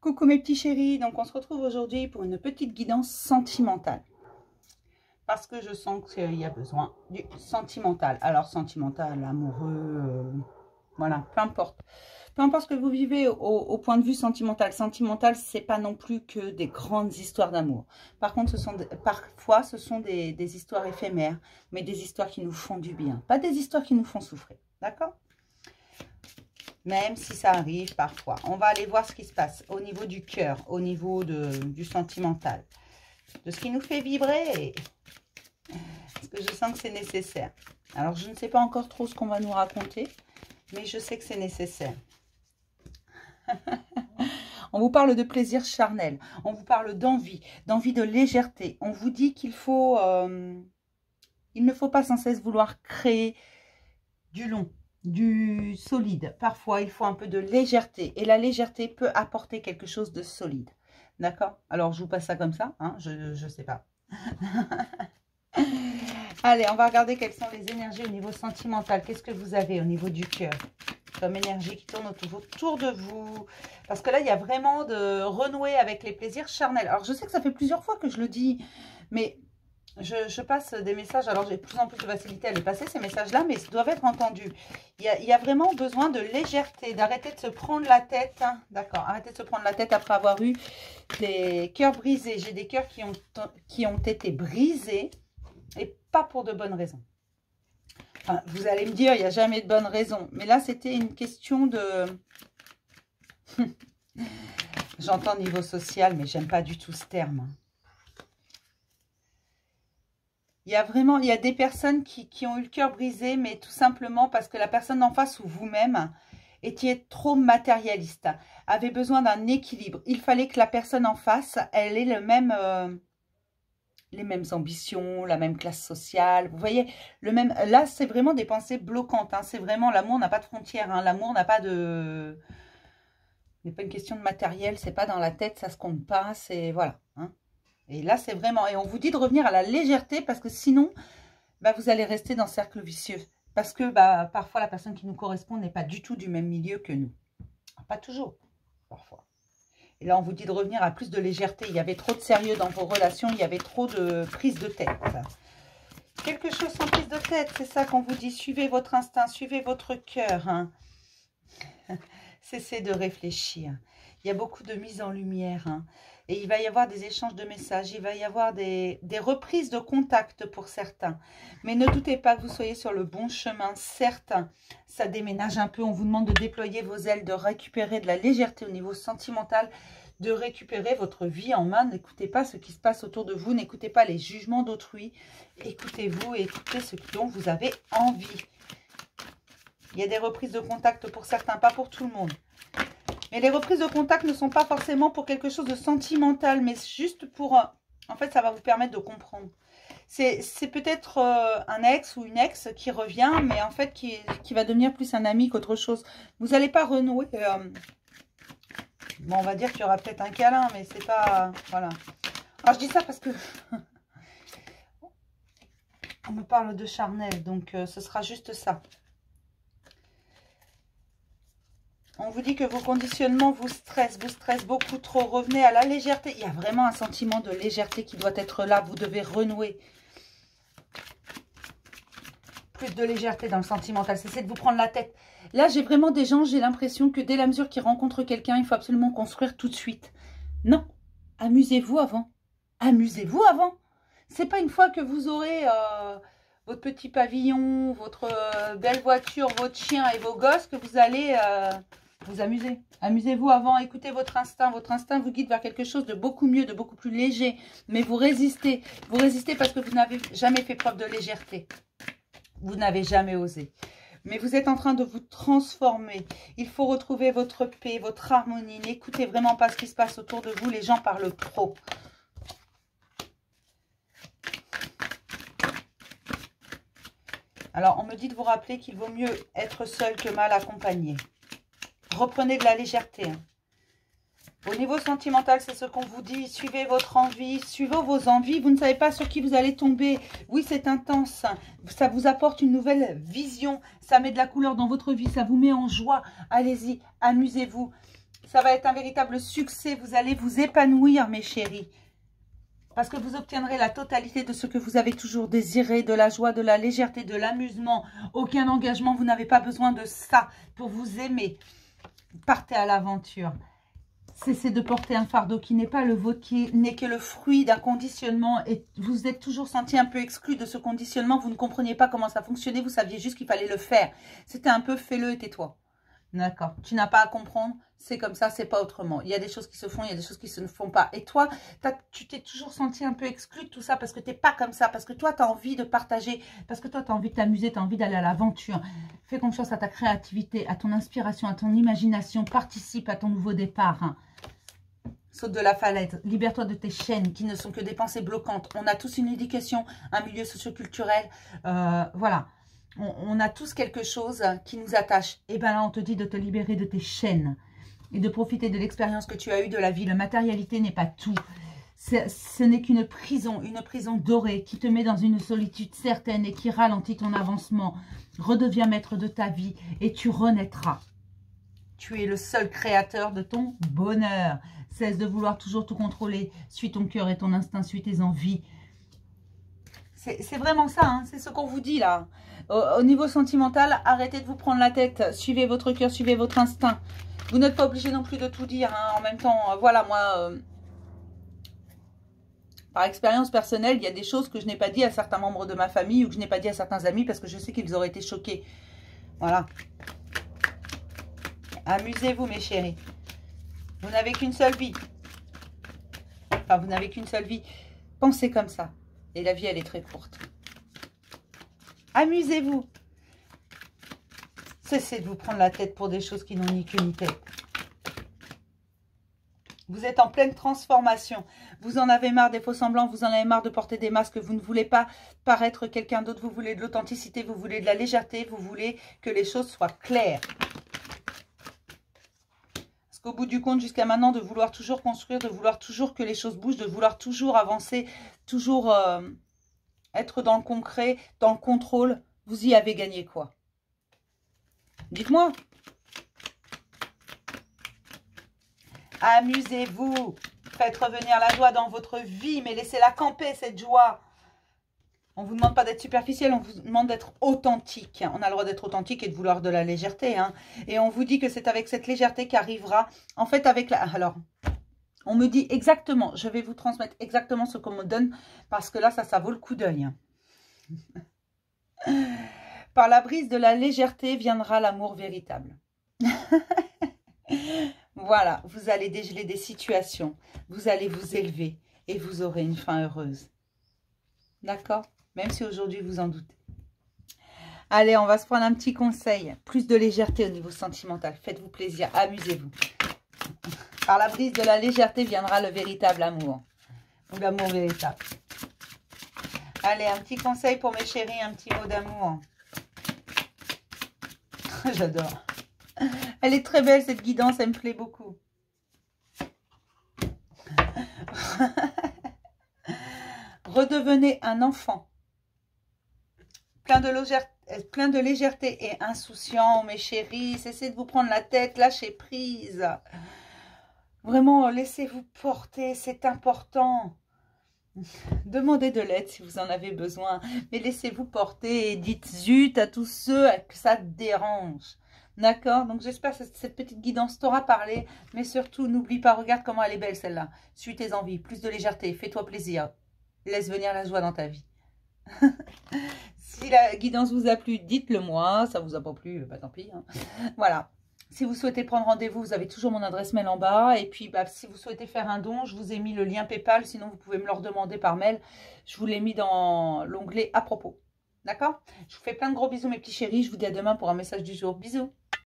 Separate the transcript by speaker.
Speaker 1: Coucou mes petits chéris, donc on se retrouve aujourd'hui pour une petite guidance sentimentale. Parce que je sens qu'il y a besoin du sentimental. Alors sentimental, amoureux, voilà, peu importe. Peu importe ce que vous vivez au point de vue sentimental. Sentimental, c'est pas non plus que des grandes histoires d'amour. Par contre, parfois, ce sont des histoires éphémères, mais des histoires qui nous font du bien. Pas des histoires qui nous font souffrir, d'accord ? Même si ça arrive parfois. On va aller voir ce qui se passe au niveau du cœur, au niveau du sentimental. De ce qui nous fait vibrer. Parce que je sens que c'est nécessaire. Alors, je ne sais pas encore trop ce qu'on va nous raconter. Mais je sais que c'est nécessaire. On vous parle de plaisir charnel. On vous parle d'envie de légèreté. On vous dit qu'il faut... il ne faut pas sans cesse vouloir créer du long, du solide. Parfois, il faut un peu de légèreté. Et la légèreté peut apporter quelque chose de solide. D'accord? Alors, je vous passe ça comme ça. Hein, je ne sais pas. Allez, on va regarder quelles sont les énergies au niveau sentimental. Qu'est-ce que vous avez au niveau du cœur? Comme énergie qui tourne autour de vous. Parce que là, il y a vraiment de renouer avec les plaisirs charnels. Alors, je sais que ça fait plusieurs fois que je le dis. Mais... Je passe des messages, alors j'ai de plus en plus de facilité à les passer, ces messages-là, mais ils doivent être entendus. Il y a vraiment besoin de légèreté, d'arrêter de se prendre la tête, hein, d'accord, arrêtez de se prendre la tête après avoir eu des cœurs brisés. J'ai des cœurs qui ont été brisés, et pas pour de bonnes raisons. Enfin, vous allez me dire, il n'y a jamais de bonnes raisons, mais là, c'était une question de... J'entends niveau social, mais j'aime pas du tout ce terme. Il y a des personnes qui ont eu le cœur brisé, mais tout simplement parce que la personne en face ou vous-même étiez trop matérialiste, avait besoin d'un équilibre. Il fallait que la personne en face, elle ait les mêmes ambitions, la même classe sociale. Vous voyez, là, c'est vraiment des pensées bloquantes. Hein. C'est vraiment, l'amour n'a pas de frontières. Hein. L'amour n'a pas de... Ce n'est pas une question de matériel, c'est pas dans la tête, ça se compte pas, c'est... Voilà, hein. Et là, c'est vraiment... Et on vous dit de revenir à la légèreté parce que sinon, bah, vous allez rester dans le cercle vicieux. Parce que bah, parfois, la personne qui nous correspond n'est pas du tout du même milieu que nous. Pas toujours, parfois. Et là, on vous dit de revenir à plus de légèreté. Il y avait trop de sérieux dans vos relations. Il y avait trop de prise de tête. Quelque chose sans prise de tête, c'est ça qu'on vous dit. Suivez votre instinct, suivez votre cœur. Hein. Cessez de réfléchir. Il y a beaucoup de mise en lumière. Hein. Et il va y avoir des échanges de messages, il va y avoir des reprises de contact pour certains. Mais ne doutez pas que vous soyez sur le bon chemin. Certes, ça déménage un peu. On vous demande de déployer vos ailes, de récupérer de la légèreté au niveau sentimental, de récupérer votre vie en main. N'écoutez pas ce qui se passe autour de vous, n'écoutez pas les jugements d'autrui. Écoutez-vous et écoutez ce dont vous avez envie. Il y a des reprises de contact pour certains, pas pour tout le monde. Mais les reprises de contact ne sont pas forcément pour quelque chose de sentimental, mais juste pour... En fait, ça va vous permettre de comprendre. C'est peut-être un ex ou une ex qui revient, mais en fait, qui va devenir plus un ami qu'autre chose. Vous n'allez pas renouer... Bon, on va dire qu'il y aura peut-être un câlin, mais c'est pas... Voilà. Alors, je dis ça parce que... On me parle de charnel, donc ce sera juste ça. On vous dit que vos conditionnements vous stressent beaucoup trop. Revenez à la légèreté. Il y a vraiment un sentiment de légèreté qui doit être là. Vous devez renouer. Plus de légèreté dans le sentimental. Cessez de vous prendre la tête. Là, j'ai vraiment des gens, j'ai l'impression que dès la mesure qu'ils rencontrent quelqu'un, il faut absolument construire tout de suite. Non. Amusez-vous avant. Amusez-vous avant. C'est pas une fois que vous aurez... votre petit pavillon, votre belle voiture, votre chien et vos gosses que vous allez vous amuser. Amusez-vous avant, écoutez votre instinct. Votre instinct vous guide vers quelque chose de beaucoup mieux, de beaucoup plus léger. Mais vous résistez. Vous résistez parce que vous n'avez jamais fait preuve de légèreté. Vous n'avez jamais osé. Mais vous êtes en train de vous transformer. Il faut retrouver votre paix, votre harmonie. N'écoutez vraiment pas ce qui se passe autour de vous. Les gens parlent trop. Alors, on me dit de vous rappeler qu'il vaut mieux être seul que mal accompagné. Reprenez de la légèreté. Hein. Au niveau sentimental, c'est ce qu'on vous dit. Suivez votre envie, suivez vos envies. Vous ne savez pas sur qui vous allez tomber. Oui, c'est intense. Ça vous apporte une nouvelle vision. Ça met de la couleur dans votre vie. Ça vous met en joie. Allez-y, amusez-vous. Ça va être un véritable succès. Vous allez vous épanouir, mes chéris. Parce que vous obtiendrez la totalité de ce que vous avez toujours désiré, de la joie, de la légèreté, de l'amusement. Aucun engagement, vous n'avez pas besoin de ça pour vous aimer. Partez à l'aventure. Cessez de porter un fardeau qui n'est pas le vôtre, qui n'est que le fruit d'un conditionnement. Et vous êtes toujours senti un peu exclu de ce conditionnement. Vous ne compreniez pas comment ça fonctionnait. Vous saviez juste qu'il fallait le faire. C'était un peu fais-le et tais-toi. D'accord. Tu n'as pas à comprendre. C'est comme ça, c'est pas autrement. Il y a des choses qui se font, il y a des choses qui se ne font pas. Et toi, tu t'es toujours senti un peu exclu de tout ça parce que tu n'es pas comme ça. Parce que toi, tu as envie de partager. Parce que toi, tu as envie de t'amuser, tu as envie d'aller à l'aventure. Fais confiance à ta créativité, à ton inspiration, à ton imagination. Participe à ton nouveau départ. Hein. Saute de la falaise. Libère-toi de tes chaînes qui ne sont que des pensées bloquantes. On a tous une éducation, un milieu socioculturel. Voilà. On a tous quelque chose qui nous attache. Et bien là, on te dit de te libérer de tes chaînes et de profiter de l'expérience que tu as eue de la vie. La matérialité n'est pas tout. Ce n'est qu'une prison dorée qui te met dans une solitude certaine et qui ralentit ton avancement. Redeviens maître de ta vie et tu renaîtras. Tu es le seul créateur de ton bonheur. Cesse de vouloir toujours tout contrôler. Suis ton cœur et ton instinct, suis tes envies. C'est vraiment ça, hein, c'est ce qu'on vous dit là. Au niveau sentimental, arrêtez de vous prendre la tête. Suivez votre cœur, suivez votre instinct. Vous n'êtes pas obligé non plus de tout dire. Hein. En même temps, voilà, moi, par expérience personnelle, il y a des choses que je n'ai pas dit à certains membres de ma famille ou que je n'ai pas dit à certains amis parce que je sais qu'ils auraient été choqués. Voilà. Amusez-vous, mes chéris. Vous n'avez qu'une seule vie. Enfin, vous n'avez qu'une seule vie. Pensez comme ça. Et la vie, elle est très courte. Amusez-vous. Cessez de vous prendre la tête pour des choses qui n'ont ni queue ni tête. Vous êtes en pleine transformation. Vous en avez marre des faux semblants. Vous en avez marre de porter des masques. Vous ne voulez pas paraître quelqu'un d'autre. Vous voulez de l'authenticité. Vous voulez de la légèreté. Vous voulez que les choses soient claires. Parce qu'au bout du compte, jusqu'à maintenant, de vouloir toujours construire, de vouloir toujours que les choses bougent, de vouloir toujours avancer, toujours être dans le concret, dans le contrôle, vous y avez gagné quoi? Dites-moi. Amusez-vous. Faites revenir la joie dans votre vie, mais laissez-la camper, cette joie. On ne vous demande pas d'être superficiel, on vous demande d'être authentique. On a le droit d'être authentique et de vouloir de la légèreté. Hein. Et on vous dit que c'est avec cette légèreté qu'arrivera, en fait, avec la... Alors, on me dit exactement, je vais vous transmettre exactement ce qu'on me donne, parce que là, ça vaut le coup d'œil. Par la brise de la légèreté viendra l'amour véritable. Voilà, vous allez dégeler des situations, vous allez vous élever et vous aurez une fin heureuse. D'accord? Même si aujourd'hui vous en doutez. Allez, on va se prendre un petit conseil. Plus de légèreté au niveau sentimental. Faites-vous plaisir, amusez-vous. Par la brise de la légèreté viendra le véritable amour. Ou l'amour véritable. Allez, un petit conseil pour mes chéris, un petit mot d'amour. J'adore. Elle est très belle cette guidance, elle me plaît beaucoup. Redevenez un enfant. Plein de légèreté et insouciant, mes chéris. Cessez de vous prendre la tête, lâchez prise. Vraiment, laissez-vous porter, c'est important. Demandez de l'aide si vous en avez besoin. Mais laissez-vous porter et dites zut à tous ceux que ça dérange. D'accord? Donc j'espère que cette petite guidance t'aura parlé. Mais surtout, n'oublie pas, regarde comment elle est belle celle-là. Suis tes envies, plus de légèreté, fais-toi plaisir. Laisse venir la joie dans ta vie. Si la guidance vous a plu, dites-le moi. Ça vous a pas plu, bah tant pis. Hein. Voilà. Si vous souhaitez prendre rendez-vous, vous avez toujours mon adresse mail en bas. Et puis, bah, si vous souhaitez faire un don, je vous ai mis le lien PayPal. Sinon, vous pouvez me le redemander par mail. Je vous l'ai mis dans l'onglet à propos. D'accord? Je vous fais plein de gros bisous, mes petits chéris. Je vous dis à demain pour un message du jour. Bisous.